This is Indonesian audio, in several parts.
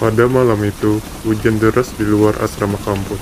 Pada malam itu, hujan deras di luar asrama kampus.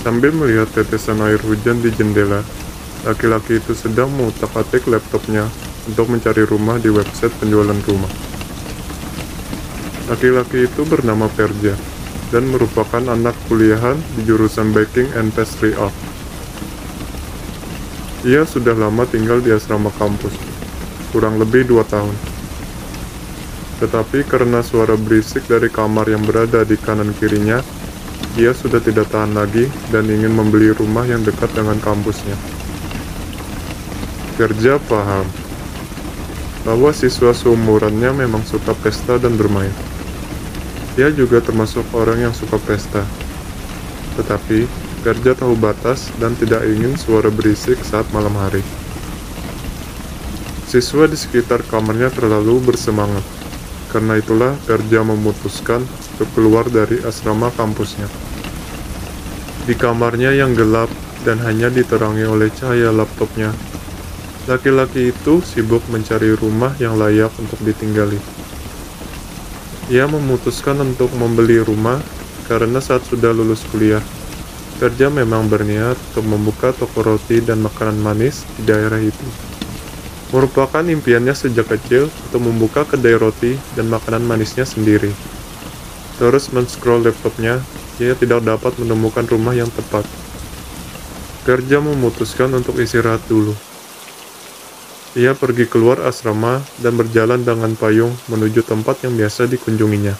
Sambil melihat tetesan air hujan di jendela, laki-laki itu sedang mengutak-atik laptopnya untuk mencari rumah di website penjualan rumah. Laki-laki itu bernama Perja dan merupakan anak kuliahan di jurusan Baking and Pastry Art. Ia sudah lama tinggal di asrama kampus, kurang lebih 2 tahun. Tetapi karena suara berisik dari kamar yang berada di kanan kirinya, dia sudah tidak tahan lagi dan ingin membeli rumah yang dekat dengan kampusnya. Kerja paham bahwa siswa seumurannya memang suka pesta dan bermain. Dia juga termasuk orang yang suka pesta. Tetapi, Kerja tahu batas dan tidak ingin suara berisik saat malam hari. Siswa di sekitar kamarnya terlalu bersemangat. Karena itulah Kerja memutuskan untuk keluar dari asrama kampusnya. Di kamarnya yang gelap dan hanya diterangi oleh cahaya laptopnya, laki-laki itu sibuk mencari rumah yang layak untuk ditinggali. Ia memutuskan untuk membeli rumah karena saat sudah lulus kuliah, Kerja memang berniat untuk membuka toko roti dan makanan manis di daerah itu. Merupakan impiannya sejak kecil untuk membuka kedai roti dan makanan manisnya sendiri. Terus men-scroll laptopnya, ia tidak dapat menemukan rumah yang tepat. Kerja memutuskan untuk istirahat dulu. Ia pergi keluar asrama dan berjalan dengan payung menuju tempat yang biasa dikunjunginya.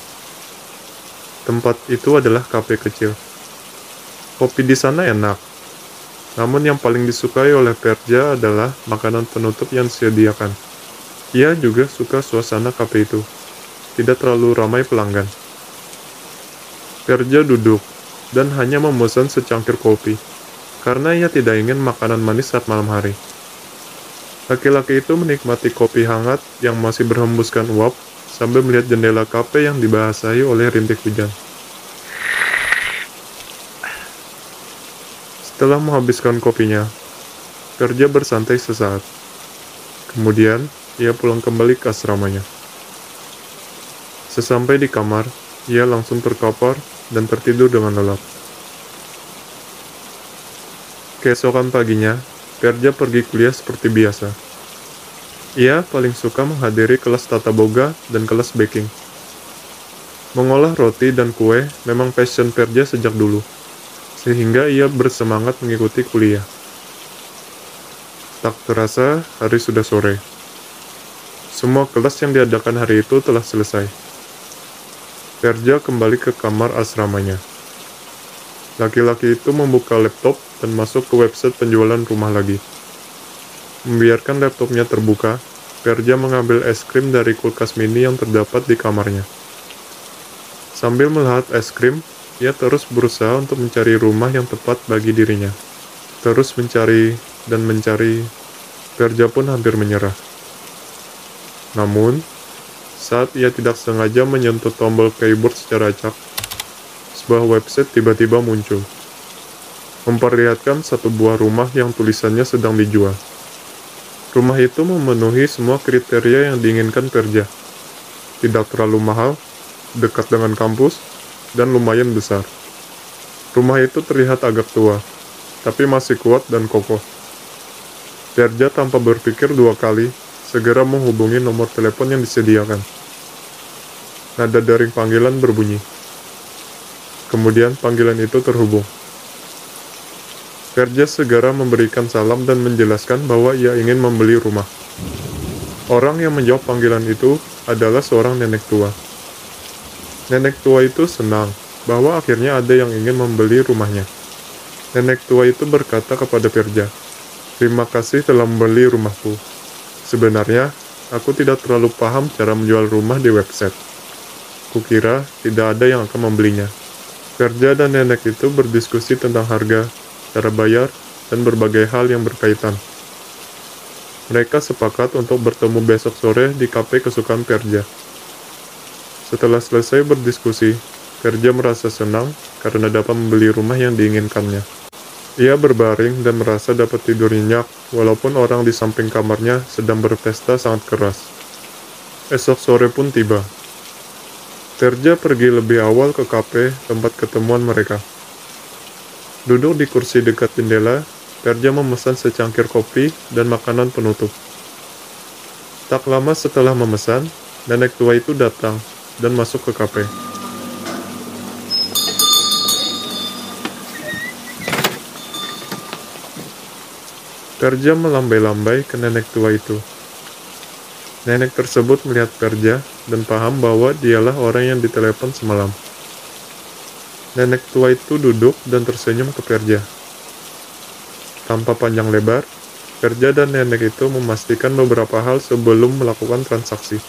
Tempat itu adalah kafe kecil. Kopi di sana enak. Namun yang paling disukai oleh Perja adalah makanan penutup yang disediakan. Ia juga suka suasana kafe itu. Tidak terlalu ramai pelanggan. Perja duduk dan hanya memesan secangkir kopi, karena ia tidak ingin makanan manis saat malam hari. Laki-laki itu menikmati kopi hangat yang masih berhembuskan uap sambil melihat jendela kafe yang dibasahi oleh rintik hujan. Setelah menghabiskan kopinya, Kerja bersantai sesaat. Kemudian, ia pulang kembali ke asramanya. Sesampai di kamar, ia langsung terkapar dan tertidur dengan lelap. Keesokan paginya, Kerja pergi kuliah seperti biasa. Ia paling suka menghadiri kelas tata boga dan kelas baking. Mengolah roti dan kue memang passion Kerja sejak dulu, sehingga ia bersemangat mengikuti kuliah. Tak terasa, hari sudah sore. Semua kelas yang diadakan hari itu telah selesai. Kerja kembali ke kamar asramanya. Laki-laki itu membuka laptop dan masuk ke website penjualan rumah lagi. Membiarkan laptopnya terbuka, Kerja mengambil es krim dari kulkas mini yang terdapat di kamarnya. Sambil melihat es krim, ia terus berusaha untuk mencari rumah yang tepat bagi dirinya. Terus mencari dan mencari, Kerja pun hampir menyerah. Namun, saat ia tidak sengaja menyentuh tombol keyboard secara acak, sebuah website tiba-tiba muncul, memperlihatkan satu buah rumah yang tulisannya sedang dijual. Rumah itu memenuhi semua kriteria yang diinginkan Kerja. Tidak terlalu mahal, dekat dengan kampus, dan lumayan besar. Rumah itu terlihat agak tua, tapi masih kuat dan kokoh. Kerja tanpa berpikir 2 kali, segera menghubungi nomor telepon yang disediakan. Nada dering panggilan berbunyi. Kemudian panggilan itu terhubung. Kerja segera memberikan salam dan menjelaskan bahwa ia ingin membeli rumah. Orang yang menjawab panggilan itu adalah seorang nenek tua. Nenek tua itu senang bahwa akhirnya ada yang ingin membeli rumahnya. Nenek tua itu berkata kepada Kerja, "Terima kasih telah membeli rumahku. Sebenarnya, aku tidak terlalu paham cara menjual rumah di website. Kukira tidak ada yang akan membelinya." Kerja dan nenek itu berdiskusi tentang harga, cara bayar, dan berbagai hal yang berkaitan. Mereka sepakat untuk bertemu besok sore di kafe kesukaan Kerja. Setelah selesai berdiskusi, Kerja merasa senang karena dapat membeli rumah yang diinginkannya. Ia berbaring dan merasa dapat tidur nyenyak, walaupun orang di samping kamarnya sedang berpesta sangat keras. Esok sore pun tiba. Perja pergi lebih awal ke kafe tempat ketemuan mereka. Duduk di kursi dekat jendela, Perja memesan secangkir kopi dan makanan penutup. Tak lama setelah memesan, nenek tua itu datang dan masuk ke kafe. Perja melambai-lambai ke nenek tua itu. Nenek tersebut melihat Perja dan paham bahwa dialah orang yang ditelepon semalam. Nenek tua itu duduk dan tersenyum ke Perja. Tanpa panjang lebar, Perja dan nenek itu memastikan beberapa hal sebelum melakukan transaksi.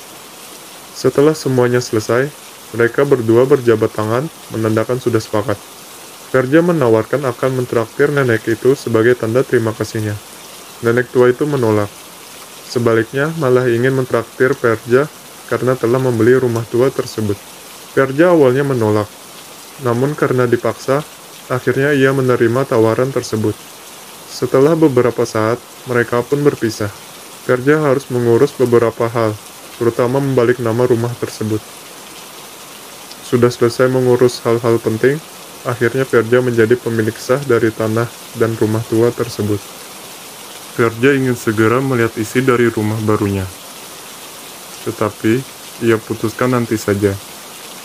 Setelah semuanya selesai, mereka berdua berjabat tangan menandakan sudah sepakat. Perja menawarkan akan mentraktir nenek itu sebagai tanda terima kasihnya. Nenek tua itu menolak. Sebaliknya, malah ingin mentraktir Perja karena telah membeli rumah tua tersebut. Perja awalnya menolak, namun karena dipaksa, akhirnya ia menerima tawaran tersebut. Setelah beberapa saat, mereka pun berpisah. Perja harus mengurus beberapa hal, terutama membalik nama rumah tersebut. Sudah selesai mengurus hal-hal penting, akhirnya Perja menjadi pemilik sah dari tanah dan rumah tua tersebut. Perja ingin segera melihat isi dari rumah barunya. Tetapi, ia putuskan nanti saja,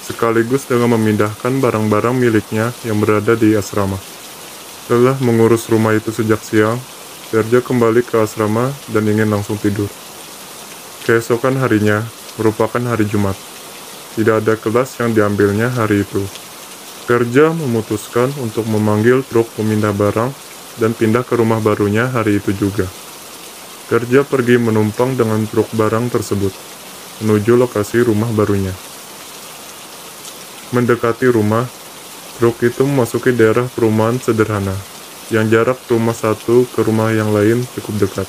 sekaligus dengan memindahkan barang-barang miliknya yang berada di asrama. Setelah mengurus rumah itu sejak siang, Perja kembali ke asrama dan ingin langsung tidur. Keesokan harinya merupakan hari Jumat. Tidak ada kelas yang diambilnya hari itu. Perja memutuskan untuk memanggil truk pemindah barang dan pindah ke rumah barunya hari itu juga. Perja pergi menumpang dengan truk barang tersebut, menuju lokasi rumah barunya. Mendekati rumah, truk itu memasuki daerah perumahan sederhana, yang jarak rumah satu ke rumah yang lain cukup dekat.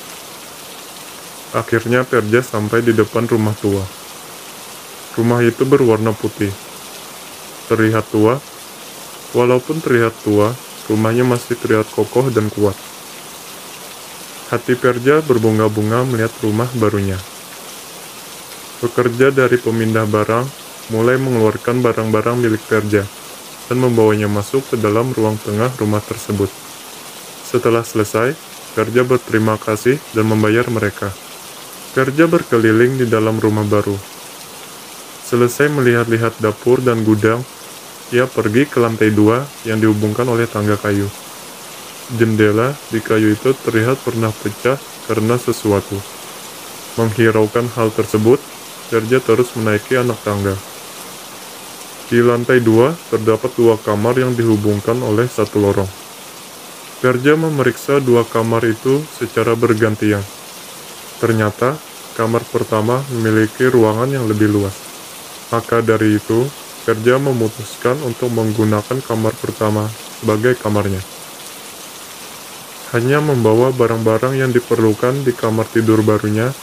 Akhirnya Perja sampai di depan rumah tua. Rumah itu berwarna putih. Terlihat tua, walaupun terlihat tua, rumahnya masih terlihat kokoh dan kuat. Hati Perja berbunga-bunga melihat rumah barunya. Pekerja dari pemindah barang mulai mengeluarkan barang-barang milik Perja dan membawanya masuk ke dalam ruang tengah rumah tersebut. Setelah selesai, Perja berterima kasih dan membayar mereka. Perja berkeliling di dalam rumah baru. Selesai melihat-lihat dapur dan gudang, ia pergi ke lantai 2 yang dihubungkan oleh tangga kayu. Jendela di kayu itu terlihat pernah pecah karena sesuatu. Menghiraukan hal tersebut, Perja terus menaiki anak tangga. Di lantai 2 terdapat 2 kamar yang dihubungkan oleh satu lorong. Perja memeriksa 2 kamar itu secara bergantian. Ternyata, kamar pertama memiliki ruangan yang lebih luas. Maka dari itu, Perja memutuskan untuk menggunakan kamar pertama sebagai kamarnya. Hanya membawa barang-barang yang diperlukan di kamar tidur barunya,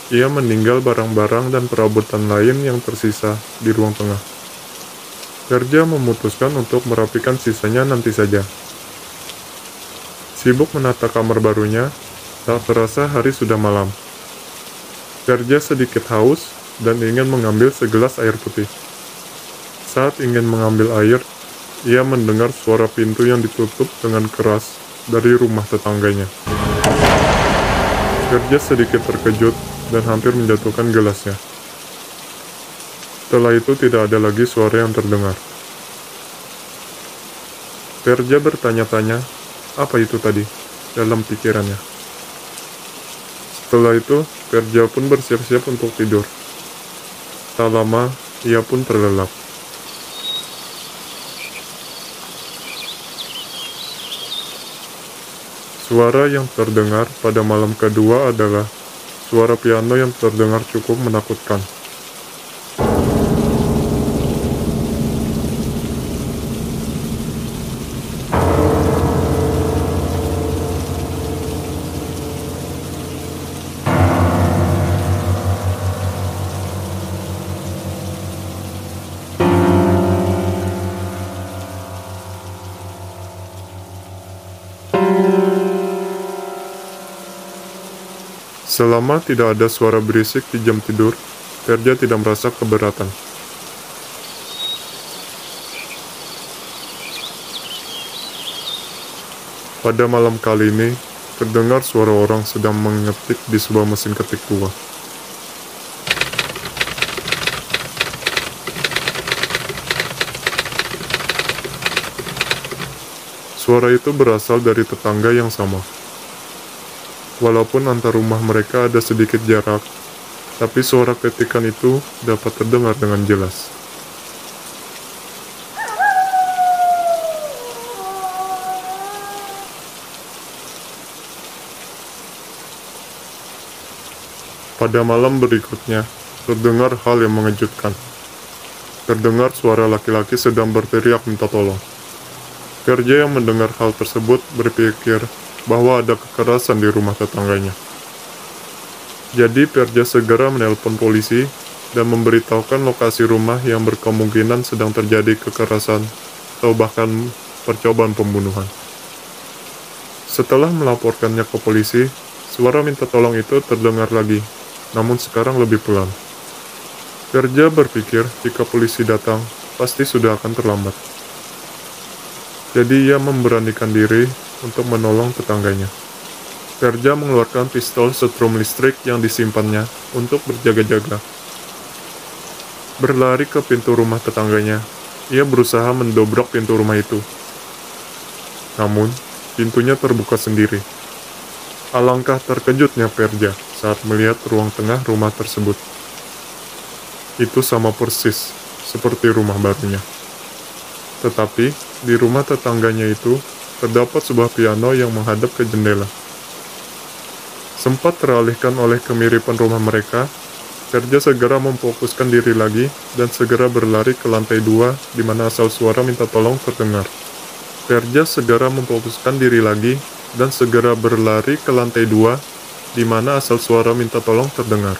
ia meninggal barang-barang dan perabotan lain yang tersisa di ruang tengah. Perja memutuskan untuk merapikan sisanya nanti saja. Sibuk menata kamar barunya, tak terasa hari sudah malam. Perja sedikit haus dan ingin mengambil segelas air putih. Saat ingin mengambil air, ia mendengar suara pintu yang ditutup dengan keras dari rumah tetangganya. Perja sedikit terkejut dan hampir menjatuhkan gelasnya. Setelah itu tidak ada lagi suara yang terdengar. Perja bertanya-tanya, apa itu tadi, dalam pikirannya. Setelah itu, Perja pun bersiap-siap untuk tidur. Tak lama, ia pun terlelap. Suara yang terdengar pada malam kedua adalah suara piano yang terdengar cukup menakutkan. Selama tidak ada suara berisik di jam tidur, Perja tidak merasa keberatan. Pada malam kali ini, terdengar suara orang sedang mengetik di sebuah mesin ketik tua. Suara itu berasal dari tetangga yang sama. Walaupun antar rumah mereka ada sedikit jarak, tapi suara ketikan itu dapat terdengar dengan jelas. Pada malam berikutnya, terdengar hal yang mengejutkan. Terdengar suara laki-laki sedang berteriak minta tolong. Verja yang mendengar hal tersebut berpikir bahwa ada kekerasan di rumah tetangganya. Jadi Verja segera menelpon polisi dan memberitahukan lokasi rumah yang berkemungkinan sedang terjadi kekerasan atau bahkan percobaan pembunuhan. Setelah melaporkannya ke polisi, suara minta tolong itu terdengar lagi, namun sekarang lebih pelan. Verja berpikir jika polisi datang, pasti sudah akan terlambat. Jadi ia memberanikan diri untuk menolong tetangganya. Verja mengeluarkan pistol setrum listrik yang disimpannya untuk berjaga-jaga. Berlari ke pintu rumah tetangganya, ia berusaha mendobrak pintu rumah itu. Namun, pintunya terbuka sendiri. Alangkah terkejutnya Verja saat melihat ruang tengah rumah tersebut. Itu sama persis seperti rumah barunya. Tetapi, di rumah tetangganya itu, terdapat sebuah piano yang menghadap ke jendela. Sempat teralihkan oleh kemiripan rumah mereka, Verja segera memfokuskan diri lagi dan segera berlari ke lantai 2 di mana asal suara minta tolong terdengar. Verja segera memfokuskan diri lagi dan segera berlari ke lantai 2 di mana asal suara minta tolong terdengar.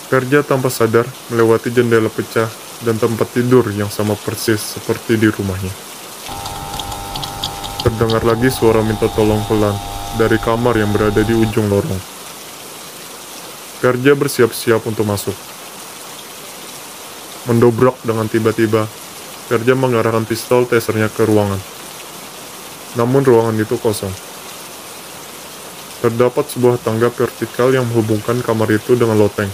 Verja tanpa sadar melewati jendela pecah dan tempat tidur yang sama persis seperti di rumahnya. Terdengar lagi suara minta tolong pelan dari kamar yang berada di ujung lorong. Verja bersiap-siap untuk masuk. Mendobrak dengan tiba-tiba, Verja mengarahkan pistol tasernya ke ruangan. Namun ruangan itu kosong. Terdapat sebuah tangga vertikal yang menghubungkan kamar itu dengan loteng.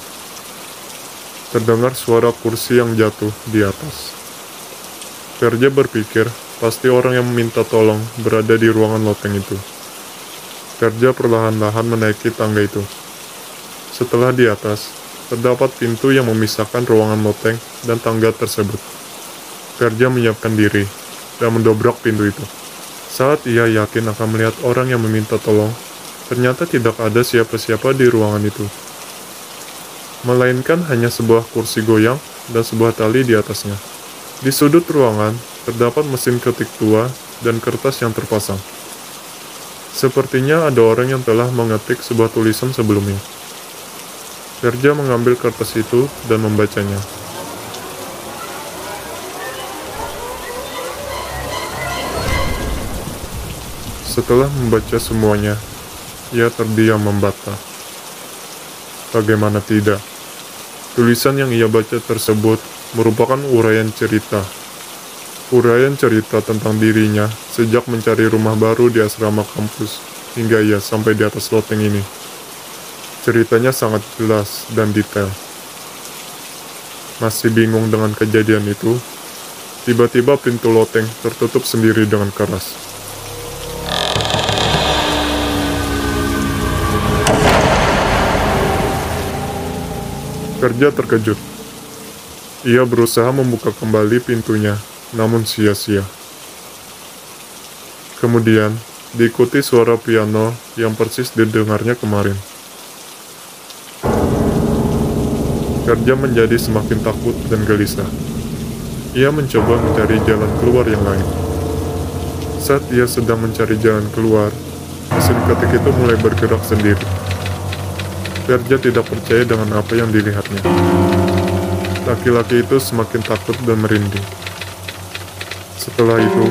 Terdengar suara kursi yang jatuh di atas. Verja berpikir, pasti orang yang meminta tolong berada di ruangan loteng itu. Verja perlahan-lahan menaiki tangga itu. Setelah di atas, terdapat pintu yang memisahkan ruangan loteng dan tangga tersebut. Verja menyiapkan diri dan mendobrak pintu itu. Saat ia yakin akan melihat orang yang meminta tolong, ternyata tidak ada siapa-siapa di ruangan itu. Melainkan hanya sebuah kursi goyang dan sebuah tali di atasnya. Di sudut ruangan, terdapat mesin ketik tua dan kertas yang terpasang. Sepertinya ada orang yang telah mengetik sebuah tulisan sebelumnya. Verja mengambil kertas itu dan membacanya. Setelah membaca semuanya, ia terdiam membata. Bagaimana tidak? Tulisan yang ia baca tersebut merupakan uraian cerita. Uraian cerita tentang dirinya sejak mencari rumah baru di asrama kampus hingga ia sampai di atas loteng ini. Ceritanya sangat jelas dan detail. Masih bingung dengan kejadian itu, tiba-tiba pintu loteng tertutup sendiri dengan keras. Verja terkejut. Ia berusaha membuka kembali pintunya, namun sia-sia. Kemudian, diikuti suara piano yang persis didengarnya kemarin. Verja menjadi semakin takut dan gelisah. Ia mencoba mencari jalan keluar yang lain. Saat ia sedang mencari jalan keluar, mesin ketik itu mulai bergerak sendiri. Verja tidak percaya dengan apa yang dilihatnya. Laki-laki itu semakin takut dan merinding. Setelah itu,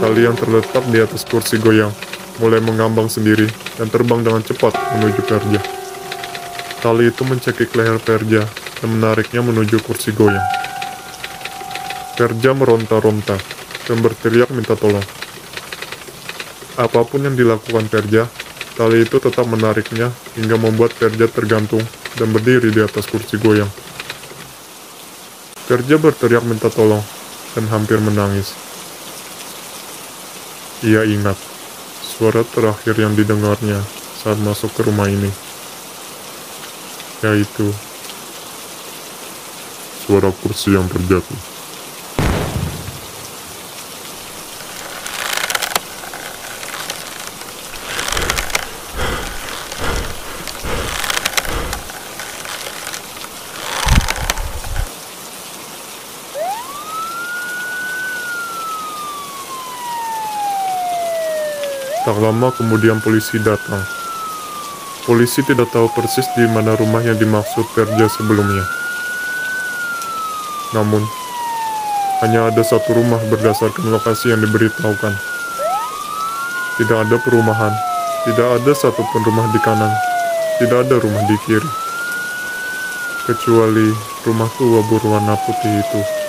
tali yang terletak di atas kursi goyang mulai mengambang sendiri dan terbang dengan cepat menuju Verja. Tali itu mencekik leher Verja dan menariknya menuju kursi goyang. Verja meronta-ronta dan berteriak minta tolong. Apapun yang dilakukan Verja, tali itu tetap menariknya hingga membuat Verja tergantung dan berdiri di atas kursi goyang. Verja berteriak minta tolong dan hampir menangis. Ia ingat suara terakhir yang didengarnya saat masuk ke rumah ini, yaitu suara kursi yang terjatuh. Tak lama kemudian polisi datang. Polisi tidak tahu persis di mana rumah yang dimaksud Verja sebelumnya. Namun, hanya ada satu rumah berdasarkan lokasi yang diberitahukan. Tidak ada perumahan, tidak ada satupun rumah di kanan, tidak ada rumah di kiri. Kecuali rumah tua berwarna putih itu.